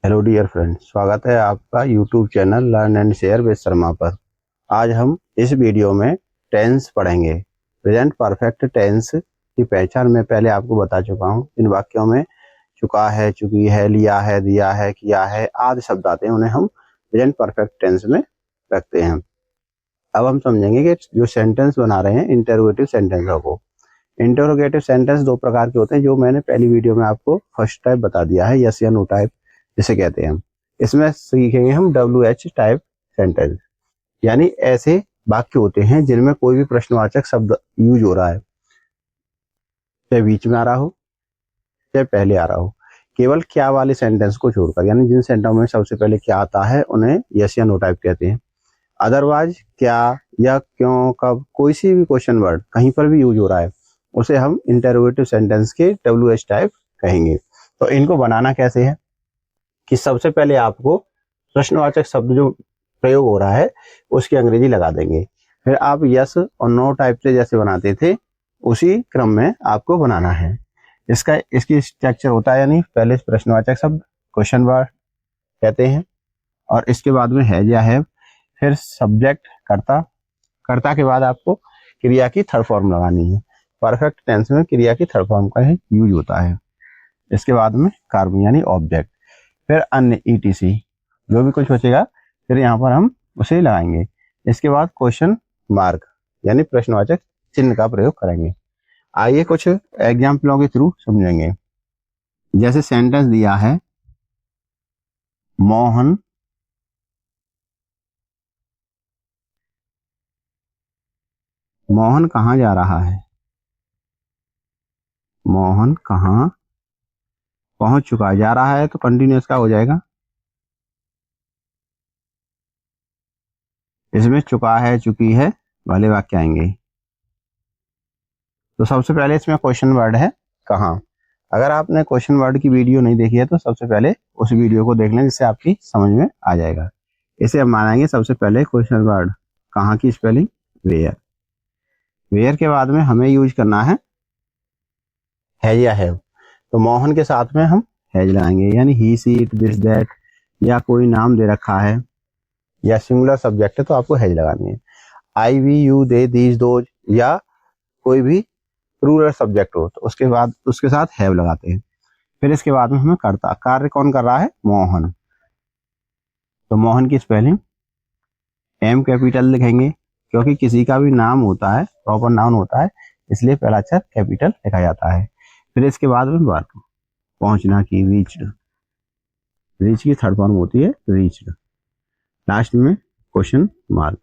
Hello dear friend, स्वागत है आपका YouTube channel learn and share with Sharma पर। आज हम इस वीडियो में टेंस पढ़ेंगे। प्रेजेंट परफेक्ट टेंस की पहचान मैं पहले आपको बता चुका हूँ। इन वाक्यों में चुका है, चुकी है, लिया है, दिया है, किया है आदि शब्द आते हैं, उन्हें हम प्रेजेंट परफेक्ट टेंस में रखते हैं। अब हम समझेंगे कि जो सेंटेंस बना रहे हैं इंटरोगेटिव सेंटेंसों को। इंटरोगेटिव सेंटेंस दो प्रकार के होते हैं, जो मैंने पहली वीडियो में आपको फर्स्ट टाइप बता दिया है, यस या नो टाइप जिसे कहते हैं हम। इसमें सीखेंगे हम WH टाइप सेंटेंस, यानी ऐसे वाक्य होते हैं जिनमें कोई भी प्रश्नवाचक शब्द यूज हो रहा है, चाहे बीच में आ रहा हो चाहे पहले आ रहा हो, केवल क्या वाले सेंटेंस को छोड़कर। यानी जिन सेंटेंस में सबसे पहले क्या आता है उन्हें यस या नो टाइप कहते हैं। अदरवाइज क्या या क्यों, कब, कोई सी भी क्वेश्चन वर्ड कहीं पर भी यूज हो रहा है उसे हम इंटरोगेटिव सेंटेंस के WH टाइप कहेंगे। तो इनको बनाना कैसे है कि सबसे पहले आपको प्रश्नवाचक शब्द जो प्रयोग हो रहा है उसकी अंग्रेजी लगा देंगे, फिर आप यस और नो टाइप से जैसे बनाते थे उसी क्रम में आपको बनाना है। इसकी स्ट्रक्चर होता है, यानी पहले प्रश्नवाचक शब्द क्वेश्चन वर्ड कहते हैं, और इसके बाद में है या है, फिर सब्जेक्ट कर्ता, कर्ता के बाद आपको क्रिया की थर्ड फॉर्म लगानी है। परफेक्ट टेंस में क्रिया की थर्ड फॉर्म का यूज होता है। इसके बाद में कार्बन यानी ऑब्जेक्ट, फिर अन्य ETC जो भी कुछ बचेगा फिर यहाँ पर हम उसे लगाएंगे। इसके बाद क्वेश्चन मार्क यानी प्रश्नवाचक चिन्ह का प्रयोग करेंगे। आइए कुछ एग्जाम्पलों के थ्रू समझेंगे। जैसे सेंटेंस दिया है, मोहन मोहन कहाँ जा रहा है, मोहन कहाँ पहुंच चुका है, जा रहा है तो कंटिन्यूअस का हो जाएगा। इसमें चुका है, चुकी है वाले वाक्य आएंगे। तो सबसे पहले इसमें क्वेश्चन वर्ड है कहाँ। अगर आपने क्वेश्चन वर्ड की वीडियो नहीं देखी है तो सबसे पहले उस वीडियो को देख लें, जिससे आपकी समझ में आ जाएगा। इसे हम मानेंगे सबसे पहले क्वेश्चन वर्ड कहाँ की स्पेलिंग वेयर। वेयर के बाद में हमें यूज करना है हैज या हैव। तो मोहन के साथ में हम हैज लगाएंगे, यानी ही, सी, इट, दिस, दैट, या कोई नाम दे रखा है या सिंगुलर सब्जेक्ट है तो आपको हैज लगानी है। I, we, you, they, these, those, या कोई भी प्लूरल सब्जेक्ट हो तो उसके बाद उसके साथ हैव लगाते हैं। फिर इसके बाद में हमें करता, कार्य कौन कर रहा है, मोहन। तो मोहन की स्पेलिंग M कैपिटल लिखेंगे, क्योंकि किसी का भी नाम होता है, प्रॉपर नाउन होता है, इसलिए पहला अक्षर कैपिटल लिखा जाता है। फिर इसके बाद में वर्क, पहुंचना की, रीच्ड, रीच की थर्ड फॉर्म होती है रीच्ड। लास्ट में क्वेश्चन मार्क।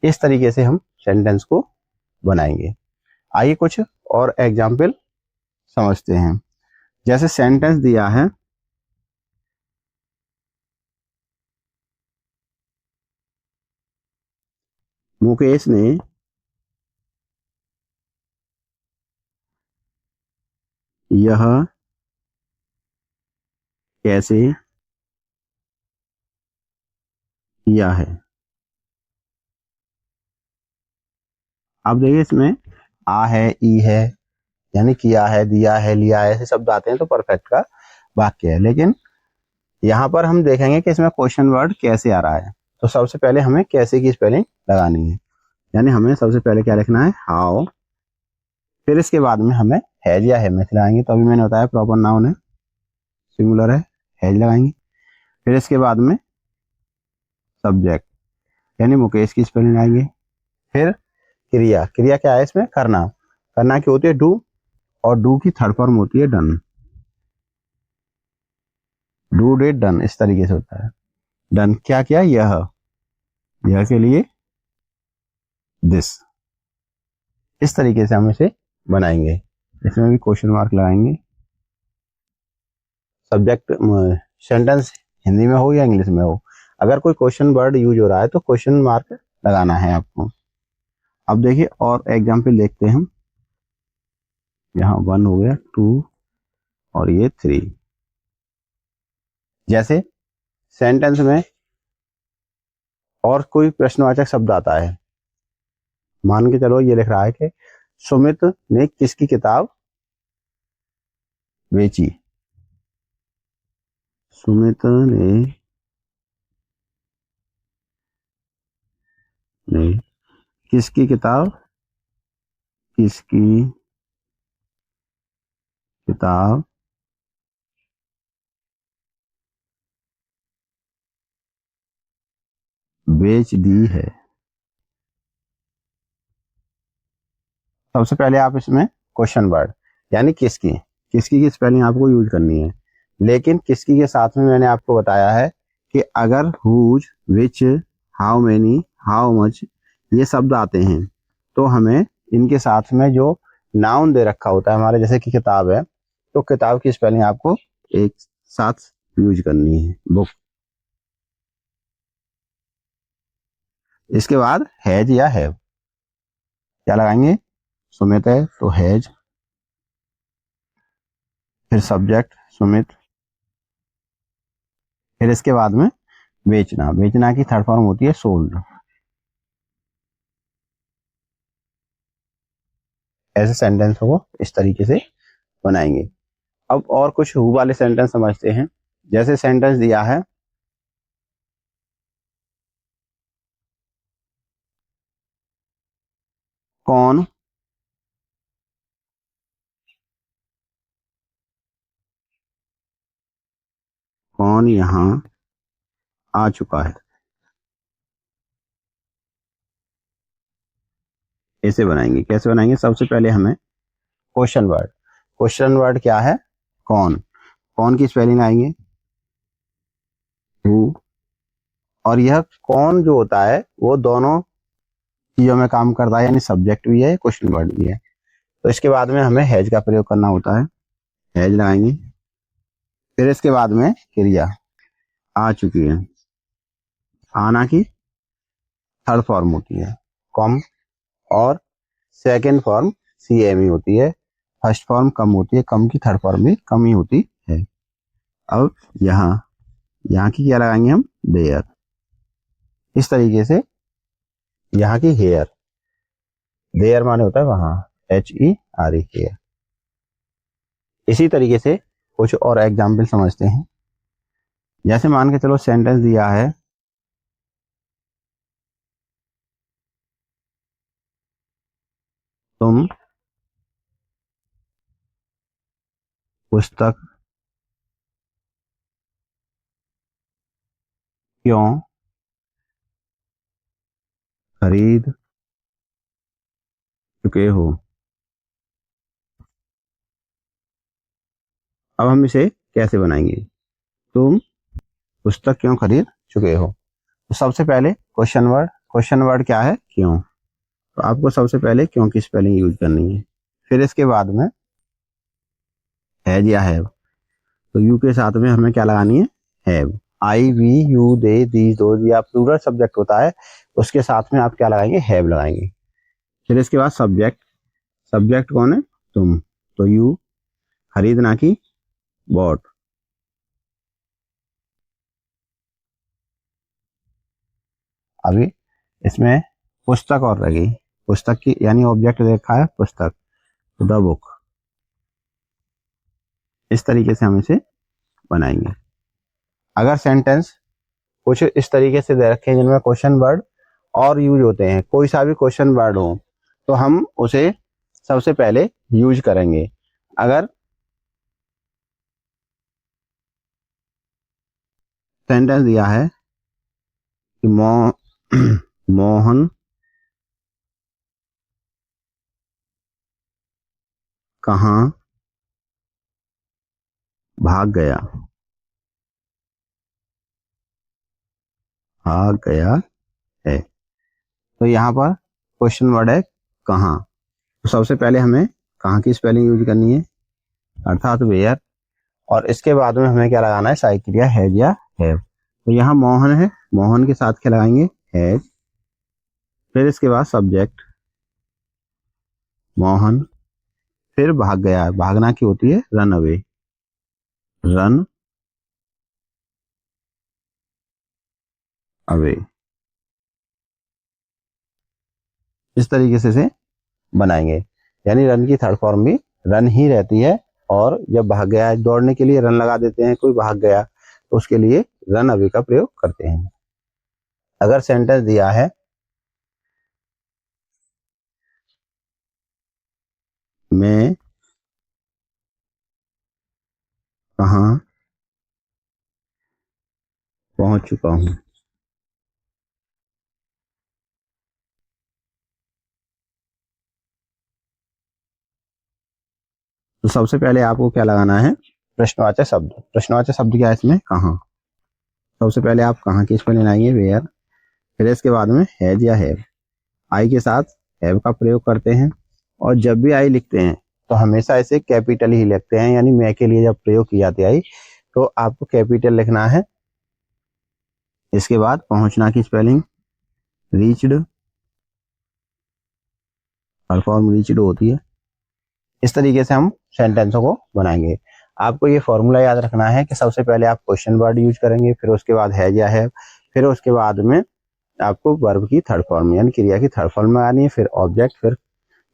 इस तरीके से हम सेंटेंस को बनाएंगे। आइए कुछ और एग्जाम्पल समझते हैं। जैसे सेंटेंस दिया है, मुकेश ने यह कैसे किया है। अब देखिए इसमें आ है, ई है, यानी किया है, दिया है, लिया है, ऐसे शब्द आते हैं तो परफेक्ट का वाक्य है। लेकिन यहाँ पर हम देखेंगे कि इसमें क्वेश्चन वर्ड कैसे आ रहा है। तो सबसे पहले हमें कैसे की स्पेलिंग लगानी है, यानी हमें सबसे पहले क्या लिखना है, हाउ। फिर इसके बाद में हमें हैज या हैव लगाएंगे। तो अभी मैंने बताया प्रॉपर नाउन है, सिंगुलर है, हैज लगाएंगे। फिर इसके बाद में सब्जेक्ट यानी मुकेश की स्पेलिंग लगाएंगे। फिर क्रिया, क्रिया क्या है इसमें, करना, करना की होती है डू, और डू की थर्ड फॉर्म होती है डन। डू, डिड, डन, इस तरीके से होता है। डन क्या किया, यह के लिए दिस। इस तरीके से हम इसे बनाएंगे। इसमें भी क्वेश्चन मार्क लगाएंगे। सब्जेक्ट सेंटेंस हिंदी में हो या इंग्लिश में हो, अगर कोई क्वेश्चन वर्ड यूज हो रहा है तो क्वेश्चन मार्क लगाना है आपको। अब देखिए और एग्जाम्पल देखते हैं हम। यहाँ 1 हो गया, 2 और ये 3। जैसे सेंटेंस में और कोई प्रश्नवाचक शब्द आता है, मान के चलो ये लिख रहा है कि सुमित ने किसकी किताब बेची, सुमित ने किसकी किताब बेच दी है। सबसे पहले आप इसमें क्वेश्चन वर्ड यानी किसकी की स्पेलिंग आपको यूज करनी है, लेकिन किसकी के साथ में मैंने आपको बताया है कि अगर whose, which, how many, how much ये शब्द आते हैं तो हमें इनके साथ में जो नाउन दे रखा होता है हमारे, जैसे कि किताब है तो किताब की स्पेलिंग आपको एक साथ यूज करनी है, बुक। इसके बाद हैज या हैव क्या लगाएंगे, सुमित है तो हैज, फिर सब्जेक्ट सुमित, फिर इसके बाद में बेचना की थर्ड फॉर्म होती है सोल्ड। ऐसे सेंटेंस को इस तरीके से बनाएंगे। अब और कुछ हु वाले सेंटेंस समझते हैं। जैसे सेंटेंस दिया है, कौन यहाँ आ चुका है, ऐसे बनाएंगे। कैसे बनाएंगे, सबसे पहले हमें क्वेश्चन वर्ड क्या है, कौन की स्पेलिंग आएंगे हु, और यह कौन जो होता है वो दोनों चीजों में काम करता है, यानी सब्जेक्ट भी है क्वेश्चन वर्ड भी है। तो इसके बाद में हमें हैज का प्रयोग करना होता है, हैज लगाएंगे। फिर इसके बाद में क्रिया आ चुकी है, आना की थर्ड फॉर्म होती है कम, और सेकेंड फॉर्म CME होती है, फर्स्ट फॉर्म कम होती है, कम की थर्ड फॉर्म भी कम ही होती है। अब यहाँ की क्या लगाएंगे हम, देयर। इस तरीके से यहाँ की हेयर, देयर माने होता है वहां, HERE हेयर। इसी तरीके से कुछ और एग्जाम्पल समझते हैं। जैसे मान के चलो सेंटेंस दिया है, तुम पुस्तक क्यों खरीद चुके हो। अब हम इसे कैसे बनाएंगे, तुम पुस्तक क्यों खरीद चुके हो। तो सबसे पहले क्वेश्चन वर्ड क्या है, क्यों। तो आपको सबसे पहले क्यों की स्पेलिंग यूज करनी है। फिर इसके बाद में हैज या हैव, तो यू के साथ में हमें क्या लगानी है, have. I, we, you, they, these, those या प्लूरल सब्जेक्ट होता है, उसके साथ में आप क्या लगाएंगे, हैव लगाएंगे। फिर इसके बाद सब्जेक्ट कौन है, तुम, तो यू, खरीदना की बॉट। अभी इसमें पुस्तक और लगी, पुस्तक की यानी ऑब्जेक्ट देखा है पुस्तक, द बुक। इस तरीके से हम इसे बनाएंगे। अगर सेंटेंस कुछ इस तरीके से दे रखे हैं जिनमें क्वेश्चन वर्ड और यूज होते हैं, कोई सा भी क्वेश्चन वर्ड हो तो हम उसे सबसे पहले यूज करेंगे। अगर सेंटेंस दिया है कि मोहन कहाँ भाग गया है, तो यहाँ पर क्वेश्चन वर्ड है कहाँ। तो सबसे पहले हमें कहाँ की स्पेलिंग यूज करनी है, अर्थात वेयर, और इसके बाद में हमें क्या लगाना है, सहायक क्रिया हैज या हैव। तो यहाँ मोहन है, मोहन के साथ क्या लगाएंगे, हैज। फिर इसके बाद सब्जेक्ट मोहन, फिर भाग गया, भागना की होती है रन अवे, रन अवे। इस तरीके से बनाएंगे, यानी रन की थर्ड फॉर्म भी रन ही रहती है। और जब भाग गया, दौड़ने के लिए रन लगा देते हैं, कोई भाग गया तो उसके लिए रन अभी का प्रयोग करते हैं। अगर सेंटेंस दिया है मैं कहाँ पहुंच चुका हूं, तो सबसे पहले आपको क्या लगाना है, प्रश्नवाचक शब्द। प्रश्नवाचक शब्द क्या है इसमें, कहाँ। सबसे पहले आप कहाँ की स्पेलिंग लाएंगे, वेयर। फिर इसके बाद में हैज या हैव, आई के साथ हैव का प्रयोग करते हैं। और जब भी आई लिखते हैं तो हमेशा इसे कैपिटल ही लिखते हैं, यानी मैं के लिए जब प्रयोग की जाती है आई तो आपको कैपिटल लिखना है। इसके बाद पहुंचना की spelling reached, full form reached होती है। इस तरीके से हम सेंटेंसों को बनाएंगे। आपको ये फॉर्मूला याद रखना है कि सबसे पहले आप क्वेश्चन वर्ड यूज करेंगे, फिर उसके बाद हैज या हैव, फिर उसके बाद में आपको वर्ब की थर्ड फॉर्म यानी क्रिया की थर्ड फॉर्म में आनी है, फिर ऑब्जेक्ट, फिर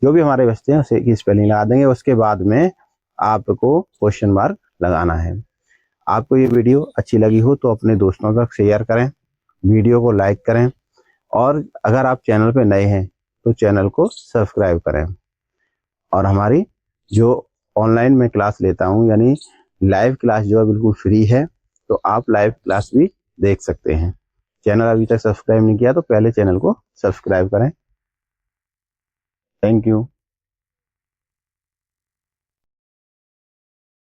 जो भी हमारे बचते हैं उसे की स्पेलिंग लगा देंगे। उसके बाद में आपको क्वेश्चन मार्क लगाना है। आपको ये वीडियो अच्छी लगी हो तो अपने दोस्तों तक शेयर करें, वीडियो को लाइक करें, और अगर आप चैनल पे नए हैं तो चैनल को सब्सक्राइब करें। और हमारी जो ऑनलाइन में क्लास लेता हूँ यानी लाइव क्लास जो है बिल्कुल फ्री है, तो आप लाइव क्लास भी देख सकते हैं। चैनल अभी तक सब्सक्राइब नहीं किया तो पहले चैनल को सब्सक्राइब करें। Thank you.